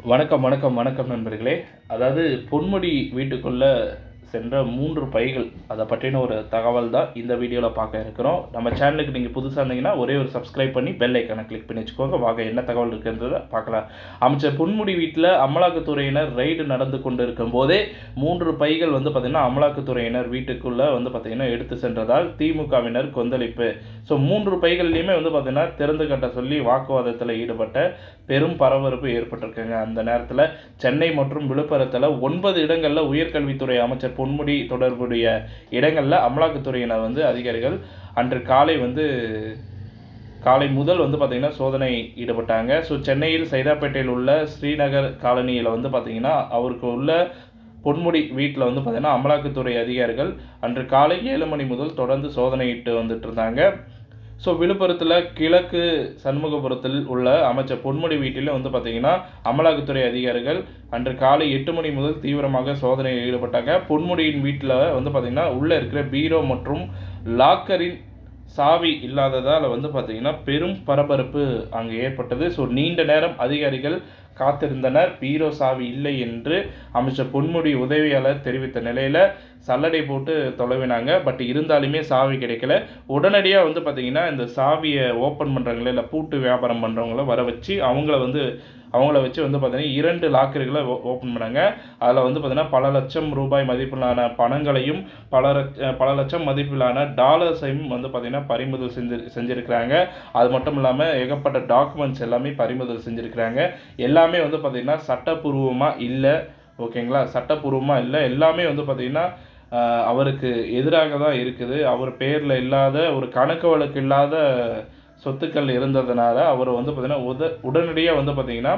வணக்கம் வணக்கம் வணக்கம் நண்பர்களே. அதாவது பொன்முடி வீட்டுக்குள்ளே சென்ற 3 பைகள் அதை பற்றின ஒரு தகவல் தான் இந்த வீடியோவில் பார்க்க இருக்கிறோம். நம்ம சேனலுக்கு நீங்கள் புதுசாக இருந்தீங்கன்னா ஒரே ஒரு சப்ஸ்கிரைப் பண்ணி பெல் ஐக்கானை கிளிக் பண்ணி வச்சுக்கோங்க. வாங்க என்ன தகவல் இருக்குன்றதை பார்க்கலாம். அமைச்சர் பொன்முடி வீட்டில் அமலாக்கத்துறையினர் ரைடு நடந்து கொண்டு இருக்கும் போதே 3 பைகள் பார்த்திங்கன்னா அமலாக்கத்துறையினர் வீட்டுக்குள்ளே பார்த்திங்கன்னா எடுத்து சென்றதால் திமுகவினர் கொந்தளிப்பு. ஸோ 3 பைகள்லையுமே பார்த்திங்கன்னா திறந்து கட்ட சொல்லி வாக்குவாதத்தில் ஈடுபட்ட பெரும் பரபரப்பு ஏற்பட்டிருக்குங்க. அந்த நேரத்தில் சென்னை மற்றும் விழுப்புரத்தில் 9 இடங்களில் உயர்கல்வித்துறை அமைச்சர் பொன்முடி தொடர்புடைய இடங்களில் அமலாக்கத்துறையினர் அதிகாரிகள் அன்று காலை முதல் பார்த்திங்கன்னா சோதனை ஈடுபட்டாங்க. ஸோ சென்னையில் சைதாப்பேட்டையில் உள்ள ஸ்ரீநகர் காலனியில் பார்த்திங்கன்னா அவருக்கு உள்ள பொன்முடி வீட்டில் பார்த்திங்கன்னா அமலாக்கத்துறை அதிகாரிகள் அன்று காலை 7 மணி முதல் தொடர்ந்து சோதனையிட்டு வந்துட்டு இருந்தாங்க. ஸோ விழுப்புரத்தில் கிழக்கு சண்முகபுரத்தில் உள்ள அமைச்சர் பொன்முடி வீட்டில் பார்த்திங்கன்னா அமலாக்கத்துறை அதிகாரிகள் அன்று காலை 8 மணி முதல் தீவிரமாக சோதனையில் ஈடுபட்டாங்க. பொன்முடியின் வீட்டில் பார்த்திங்கன்னா உள்ளே இருக்கிற பீரோ மற்றும் லாக்கரின் சாவி இல்லாததால் பார்த்திங்கன்னா பெரும் பரபரப்பு அங்கே ஏற்பட்டது. ஸோ நீண்ட நேரம் அதிகாரிகள் காத்திருந்தனர். பீரோ சாவி இல்லை என்று அமைச்சர் பொன்முடி உதவியாளர் தெரிவித்த நிலையில் சல்லடை போட்டு தொலைவினாங்க. பட் இருந்தாலுமே சாவி கிடைக்கல. உடனடியாக பார்த்திங்கன்னா இந்த சாவியை ஓப்பன் பண்ணுறவங்கள இல்லை பூட்டு வியாபாரம் பண்ணுறவங்கள வர வச்சு அவங்கள வச்சு பார்த்திங்கன்னா 2 லாக்கர்களை ஓப்பன் பண்ணாங்க. அதில் பார்த்திங்கன்னா பல லட்சம் ரூபாய் மதிப்பிலான பணங்களையும் பல லட்சம் மதிப்பிலான டாலர்ஸையும் பார்த்திங்கன்னா பறிமுதல் செஞ்சுருக்கிறாங்க. அது மட்டும் இல்லாமல் ஏகப்பட்ட டாக்குமெண்ட்ஸ் எல்லாமே பறிமுதல் செஞ்சுருக்கிறாங்க. எல்லாமே பார்த்திங்கன்னா சட்டப்பூர்வமாக இல்லை. ஓகேங்களா, சட்டப்பூர்வமாக இல்லை. எல்லாமே பார்த்திங்கன்னா அவருக்கு எதிராக தான் இருக்குது. அவர் பேரில் இல்லாத ஒரு கணக்கு வழக்கு இல்லாத சொத்துக்கள் இருந்ததுனால அவர் பார்த்திங்கன்னா உடனடியாக பார்த்திங்கன்னா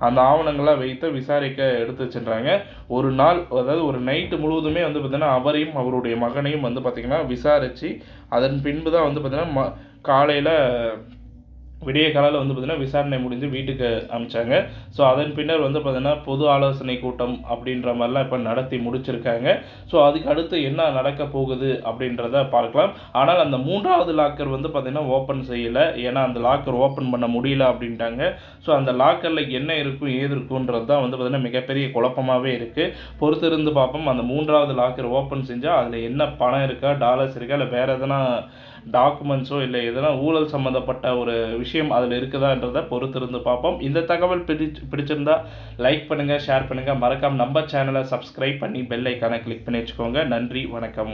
அந்த ஆவணங்களாக வைத்து விசாரிக்க எடுத்து சென்றாங்க. ஒரு நாள், அதாவது ஒரு நைட்டு முழுவதுமே பார்த்திங்கன்னா அவரையும் அவருடைய மகனையும் பார்த்திங்கன்னா விசாரித்து அதன் பின்பு தான் பார்த்திங்கன்னா காலையில் விடிய காலையில் பார்த்திங்கன்னா விசாரணை முடிஞ்சு வீட்டுக்கு அனுப்பிச்சாங்க. ஸோ அதன் பின்னர் பார்த்திங்கன்னா பொது ஆலோசனை கூட்டம் அப்படின்ற மாதிரிலாம் இப்போ நடத்தி முடிச்சிருக்காங்க. ஸோ அதுக்கு அடுத்து என்ன நடக்க போகுது அப்படின்றத பார்க்கலாம். ஆனால் அந்த 3வது லாக்கர் பார்த்திங்கன்னா ஓப்பன் செய்யலை. ஏன்னா அந்த லாக்கர் ஓப்பன் பண்ண முடியல அப்படின்ட்டாங்க. ஸோ அந்த லாக்கரில் என்ன இருக்கும் ஏது இருக்குன்றது தான் பார்த்திங்கன்னா மிகப்பெரிய குழப்பமாகவே இருக்குது. பொறுத்திருந்து பார்ப்போம். அந்த 3வது லாக்கர் ஓப்பன் செஞ்சால் அதில் என்ன பணம் இருக்கா, டாலர்ஸ் இருக்கா, இல்லை வேறு எதனா டாக்குமெண்ட்ஸோ இல்லை எதனா ஊழல் சம்மந்தப்பட்ட ஒரு விஷயம் அதில் இருக்குதான்றதை பொறுத்திருந்து பார்ப்போம். இந்த தகவல் பிடிச்சிருந்தா லைக் பண்ணுங்கள், ஷேர் பண்ணுங்கள். மறக்காமல் நம்ம சேனலை சப்ஸ்கிரைப் பண்ணி பெல் ஐக்கானை கிளிக் பண்ணி வச்சுக்கோங்க. நன்றி, வணக்கம்.